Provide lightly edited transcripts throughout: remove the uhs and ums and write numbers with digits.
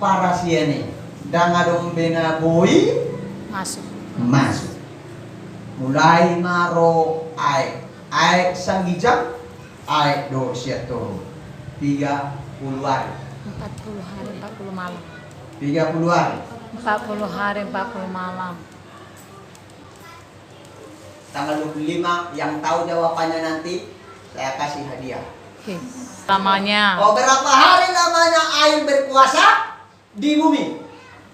para siene dan adong bena boy masuk mulai maro ay sanggijang ay do siya turun 30 hari 40 hari 40 malam 30 hari 40 hari 40 malam. Tanggal 25 yang tahu jawabannya nanti saya kasih hadiah. Oke. Lamanya. Oh, berapa hari lamanya air berkuasa di bumi?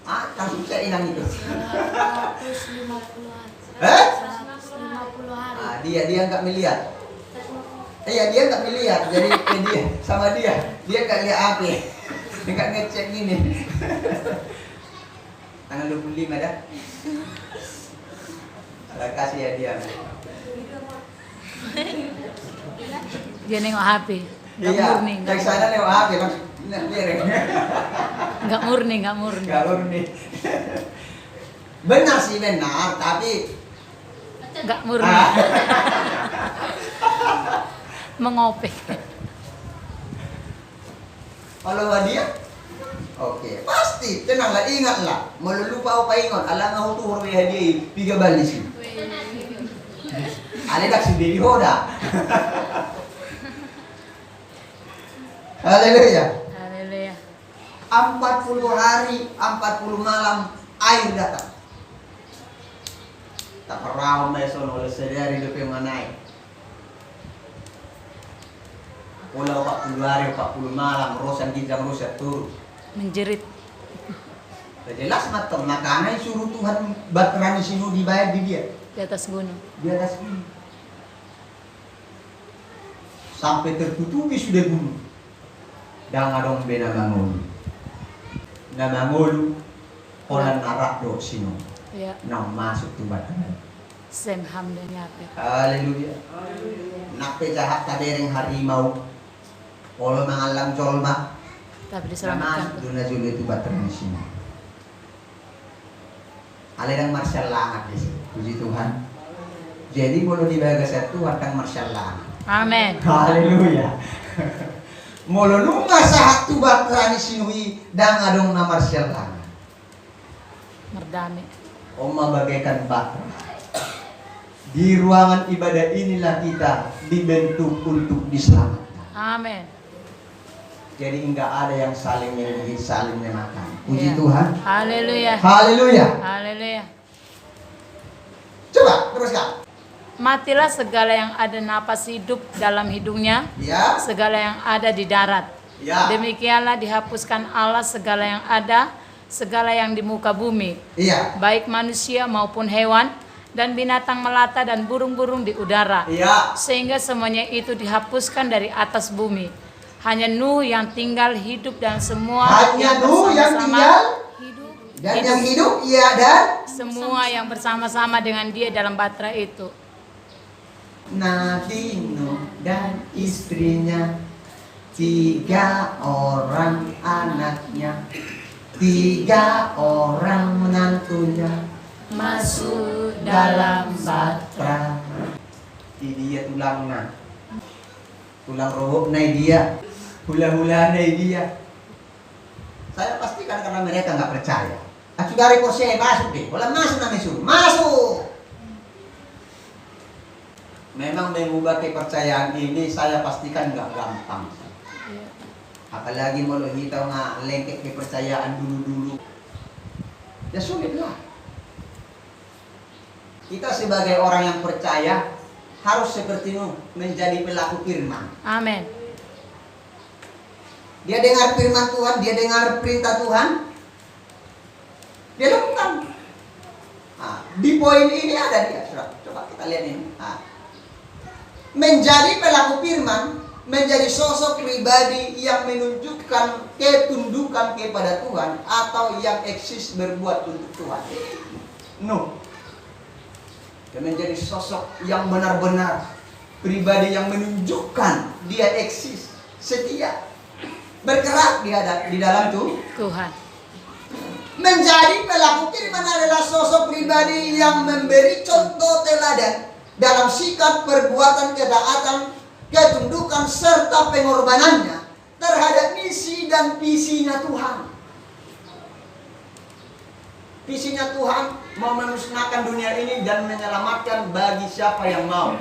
Ah, langsung saya inang itu. 150 hari. 150 hari. Ah, dia nggak melihat. Iya, dia nggak melihat. Jadi dia sama dia nggak lihat api. Dia nggak ngecek gini. Tanggal 25 dah. Saya kasih hadiah. Dia nengok HP. Nggak Iya, murni. dari sana lewat HP langsung piring. Nggak murni. Nggak murni. Benar sih benar, tapi Nggak murni. Mengopek. kalau hadiah, oke, pasti tenanglah, ingatlah, melulupa apa ingat, alang aku tuh horwe hadiah, piga balik sih. Ale dak sudah dihoda. Haleluya. Haleluya. 40 hari, 40 malam air datang. Tak pernah meson oleh sedari lepe manai. Pulau 40 hari, 40 malam, rosan kijang rosan turun. Menjerit. Jelas matang, makanya suruh Tuhan baterai sinu dibayar di dia. Di atas gunung. Di atas gunung. Sampai tertutupi sudah gunung. Dan adong bena mangolu. Na mangolu, orang narak do sinu. Ya. Nang masuk tu baterai. Sem hamdanya apa? Haleluya. Nape jahat kadereng harimau. Kalau mengalang colma. Tapi Na diselamatkan. masuk duna julu itu baterai sinu. Aledang marsyal langat di sini. Puji Tuhan. Jadi kalau dibaga satu watang marsyal langat. Amin. Haleluya. Molo nunga satu batrani sinui dan adong na marsyal langat. Merdami. Oma bagaikan batra. Di ruangan ibadah inilah kita dibentuk untuk diselamatkan. Amin. Jadi enggak ada yang saling menyembunyi, saling memakan. Puji Ya. Tuhan. Haleluya. Haleluya. Haleluya. Coba teruskan. Matilah segala yang ada napas hidup dalam hidungnya, Ya. segala yang ada di darat. Ya. Demikianlah dihapuskan Allah segala yang ada, segala yang di muka bumi, Iya. baik manusia maupun hewan, dan binatang melata dan burung-burung di udara. Iya. Sehingga semuanya itu dihapuskan dari atas bumi. Hanya Nuh yang tinggal hidup dan semua Hanya Nuh yang bersama-sama tinggal Hidup. dan yang hidup iya dan semua yang bersama-sama dengan dia dalam batra itu. Nabi Nuh dan istrinya, 3 orang anaknya, 3 orang menantunya Masuk dalam batra. Ini dia tulangnya, tulang rohok nai dia, hula-hula nai dia. Saya pastikan karena mereka nggak percaya. Aku dari kursi masuk deh, kalau masuk namanya suruh masuk. Memang mengubah kepercayaan ini saya pastikan nggak gampang. Apalagi mau kita nggak lengket kepercayaan dulu-dulu. Ya sulit lah. Kita sebagai orang yang percaya harus seperti Nuh menjadi pelaku firman. Amin. Dia dengar firman Tuhan, dia dengar perintah Tuhan, dia lakukan. Nah, di poin ini ada dia. Coba kita lihat ini. Nah, menjadi pelaku firman, menjadi sosok pribadi yang menunjukkan ketundukan kepada Tuhan atau yang eksis berbuat untuk Tuhan. No. Dan menjadi sosok yang benar-benar pribadi yang menunjukkan dia eksis, setia, bergerak di dalam Tuhan. Menjadi pelaku firman adalah sosok pribadi yang memberi contoh teladan dalam sikap, perbuatan, ketaatan, ketundukan serta pengorbanannya terhadap misi dan visinya Tuhan. Visinya Tuhan mau memusnahkan dunia ini dan menyelamatkan bagi siapa yang mau.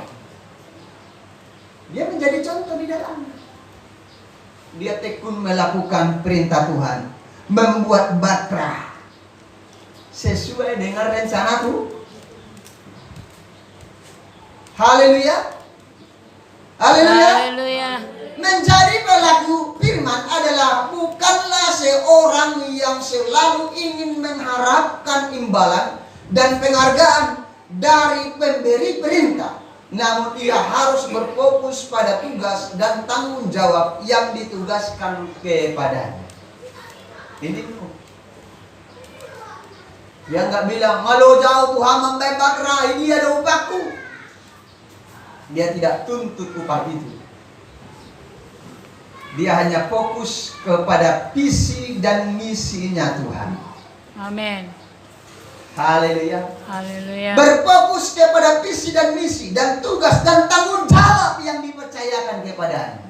Dia menjadi contoh di dalamnya. Dia tekun melakukan perintah Tuhan, membuat batra sesuai dengan rencana Tuhan. Haleluya. Haleluya. Haleluya. Menjadi pelaku firman adalah bukanlah seorang yang selalu ingin mengharapkan imbalan dan penghargaan dari pemberi perintah. Namun ia harus berfokus pada tugas dan tanggung jawab yang ditugaskan kepadanya. Ini tuh. Dia nggak bilang, "Kalau jauh Tuhan membebak rai, ini ada upahku." Dia tidak tuntut upah itu. Dia hanya fokus kepada visi dan misinya Tuhan. Amin. Haleluya. Haleluya. Berfokus kepada visi dan misi dan tugas dan tanggung jawab yang dipercayakan kepadanya.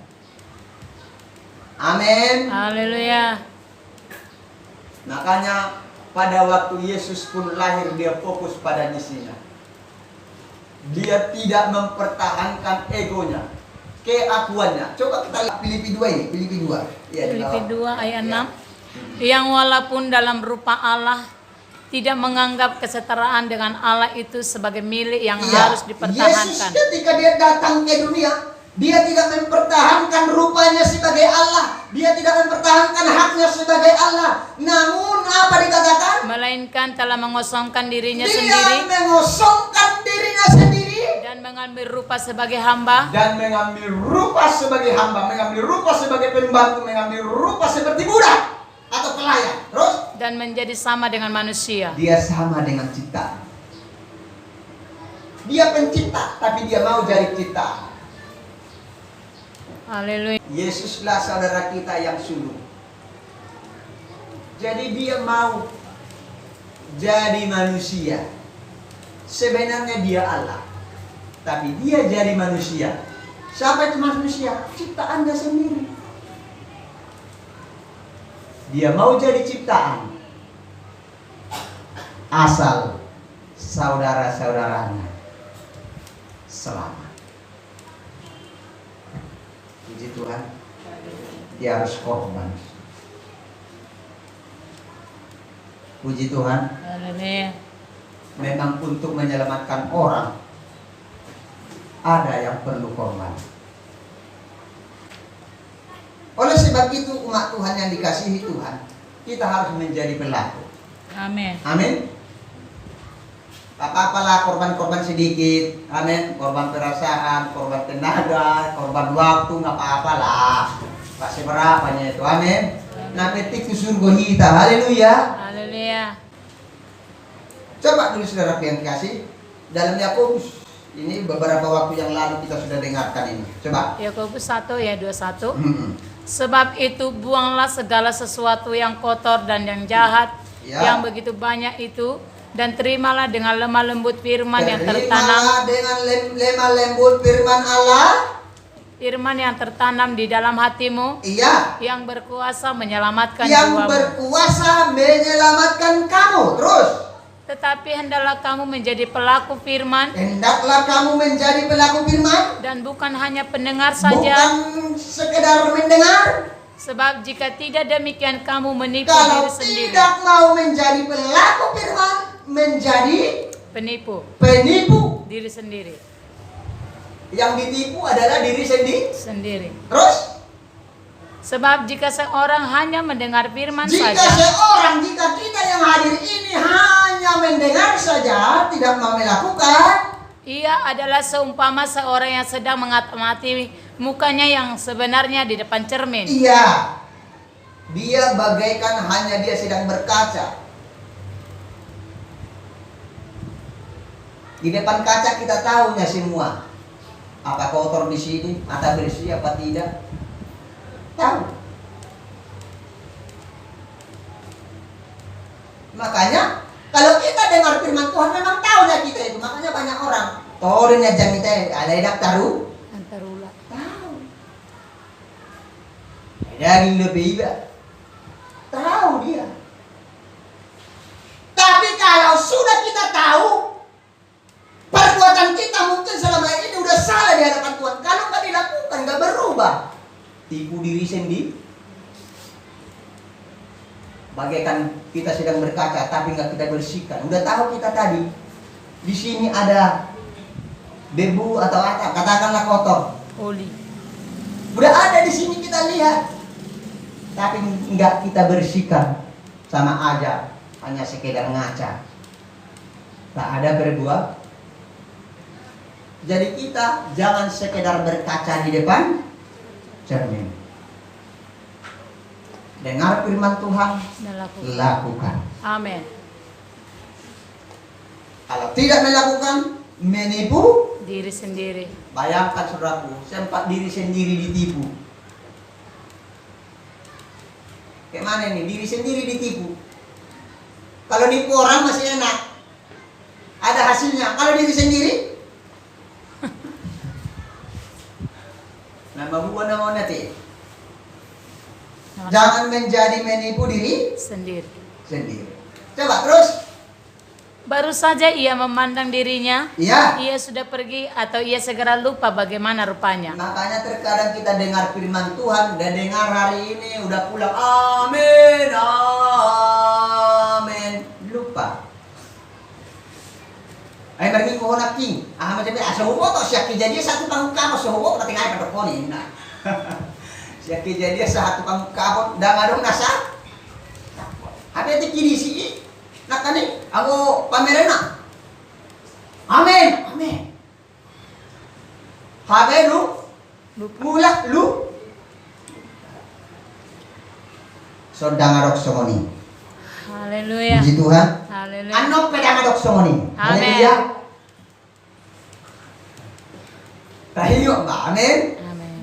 Amin. Haleluya. Makanya pada waktu Yesus pun lahir, dia fokus pada misinya. Dia tidak mempertahankan egonya, keakuannya. Coba kita lihat Filipi 2 ini, Filipi 2. Ya, Filipi 2 ayat 6. Yang walaupun dalam rupa Allah tidak menganggap kesetaraan dengan Allah itu sebagai milik yang harus Yesus dipertahankan. ketika dia datang ke dunia, dia tidak mempertahankan rupanya sebagai Allah. Dia tidak mempertahankan haknya sebagai Allah. Namun apa dikatakan? Melainkan telah mengosongkan dirinya Dia sendiri mengosongkan dirinya sendiri dan mengambil rupa sebagai hamba dan mengambil rupa sebagai hamba, mengambil rupa sebagai pembantu, mengambil rupa seperti budak atau pelayan. Terus dan menjadi sama dengan manusia. dia sama dengan ciptaan. Dia pencipta, tapi dia mau jadi ciptaan. Haleluya. Yesuslah saudara kita yang sulung. Jadi dia mau jadi manusia. Sebenarnya dia Allah, tapi dia jadi manusia. Siapa itu manusia? Ciptaannya sendiri. Dia mau jadi ciptaan asal saudara-saudaranya selamat. Puji Tuhan, dia harus korban. Puji Tuhan. Haleluya. Memang untuk menyelamatkan orang ada yang perlu korban. Oleh sebab itu umat Tuhan yang dikasihi Tuhan, kita harus menjadi pelaku. Amin. Amin. Apa-apalah korban-korban sedikit. Amin. Korban perasaan, korban tenaga, korban waktu, nggak apa-apalah. Pasti berapanya itu. Amin. Nah, ketik ke surga kita. Haleluya. Haleluya. Coba dulu saudara yang kasih dalam Yakobus. Ini beberapa waktu yang lalu kita sudah dengarkan ini. Coba. Yakobus 1 ya 21. Hmm. Sebab itu buanglah segala sesuatu yang kotor dan yang jahat, Ya. yang begitu banyak itu, dan terimalah dengan lemah lembut firman yang tertanam. Terimalah dengan lemah lembut firman Allah. Firman yang tertanam di dalam hatimu, Iya. yang berkuasa menyelamatkan Yang jiwamu. berkuasa menyelamatkan kamu. Terus. Tetapi hendaklah kamu menjadi pelaku firman, Hendaklah kamu menjadi pelaku firman. dan bukan hanya pendengar saja. Bukan sekedar mendengar. Sebab jika tidak demikian kamu menipu Kalau diri sendiri. tidak mau menjadi pelaku firman, menjadi Penipu penipu. diri sendiri. Yang ditipu adalah diri Sendiri. Terus, Sebab jika seorang hanya mendengar firman jika kita yang hadir ini hanya mendengar saja, tidak mau melakukan, ia adalah seumpama seorang yang sedang mengamati mukanya yang sebenarnya di depan cermin. iya, dia bagaikan hanya dia sedang berkaca. Di depan kaca kita tahunya semua. Apa kotor di sini, mata bersih apa tidak? Tahu. Makanya kalau kita dengar firman Tuhan memang tahunya kita itu. Makanya banyak orang torennya jam kita ada daftaru. Antarula. Tahu. Daging lebih tahu dia. Tapi tipu diri sendiri. Bagaikan kita sedang berkaca tapi nggak kita bersihkan. Udah tahu kita tadi di sini ada debu atau apa, katakanlah kotor. Oli. Udah ada di sini kita lihat, tapi nggak kita bersihkan, sama aja hanya sekedar ngaca. Tak ada berbuat. Jadi kita jangan sekedar berkaca di depan cermin. Dengar firman Tuhan, lakukan. Amin. Kalau tidak melakukan, menipu Diri sendiri. Bayangkan saudaraku, sempat diri sendiri ditipu. Kayak mana nih, diri sendiri ditipu. Kalau nipu orang masih enak, ada hasilnya. Kalau diri sendiri, nama buah nama nanti. Jangan menjadi menipu diri Sendiri. sendiri. Coba terus. Baru saja ia memandang dirinya, Iya. ia sudah pergi atau ia segera lupa bagaimana rupanya. Makanya terkadang kita dengar firman Tuhan dan dengar hari ini udah pulang. Amin, amin. Lupa. Ay marmi ko na king. Macam ni asa hubo to siya kejadian satu kang kamo sa hubo pati ngay padokon na. Siya kejadian sa satu kang kamo dangadong nasa. Abi ti kinisi nakani ako pamerena. Amin, amin. Habe lu mulak lu. So dangadok somoni. Haleluya. Puji Tuhan. Haleluya. Ano pedangadok somoni. Amin. Haleluya. Tahiyo ba? Amin. Amin.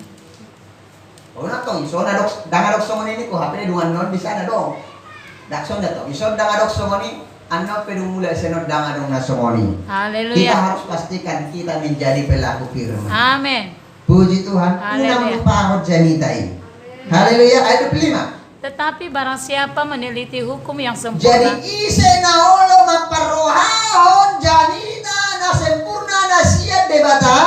O na to, iso na dok dangadok somoni ni ko hapre dungan non bisa na dong. Dakson na to. Iso dangadok somoni ano pedumula senod dangadong na somoni. Kita Haleluya. harus pastikan kita menjadi pelaku firman. Amin. Puji Tuhan. Haleluya. Unang pahod janitai. Haleluya. Ayat 25. Tetapi barang siapa meneliti hukum yang Jadi sempurna, ise na olo maparohahon janita na sempurna na siya debata.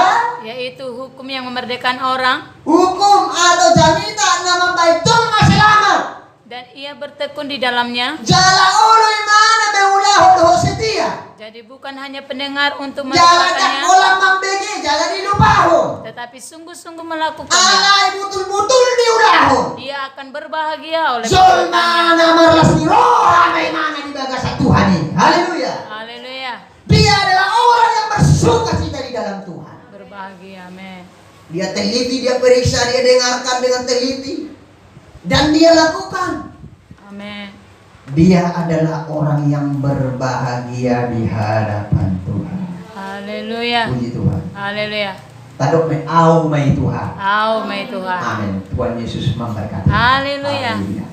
yaitu hukum yang memerdekakan orang, Hukum atau janita na membaitong maselamat. dan ia bertekun di dalamnya. Jala olo imana beulahon hosetia. Jadi bukan hanya pendengar untuk Jala dak melakukannya, olam mambege jala dilupahon. tetapi sungguh-sungguh melakukannya. Alay betul-betul diulahon. Dia akan berbahagia oleh Solma perbuatannya. na marlas ni roha may mana di bagas sa Tuhan ini. Haleluya. Haleluya. Dia adalah orang yang bersuka cita di dalam Tuhan. Berbahagia. Amin. Dia teliti, dia periksa, dia dengarkan dengan teliti. Dan dia lakukan. Amin. Dia adalah orang yang berbahagia di hadapan Tuhan. Haleluya. Puji Tuhan. Haleluya. Tadok may au may Tuhan. Au may Tuhan. Amin. Tuhan Yesus memberkati. Haleluya. Haleluya.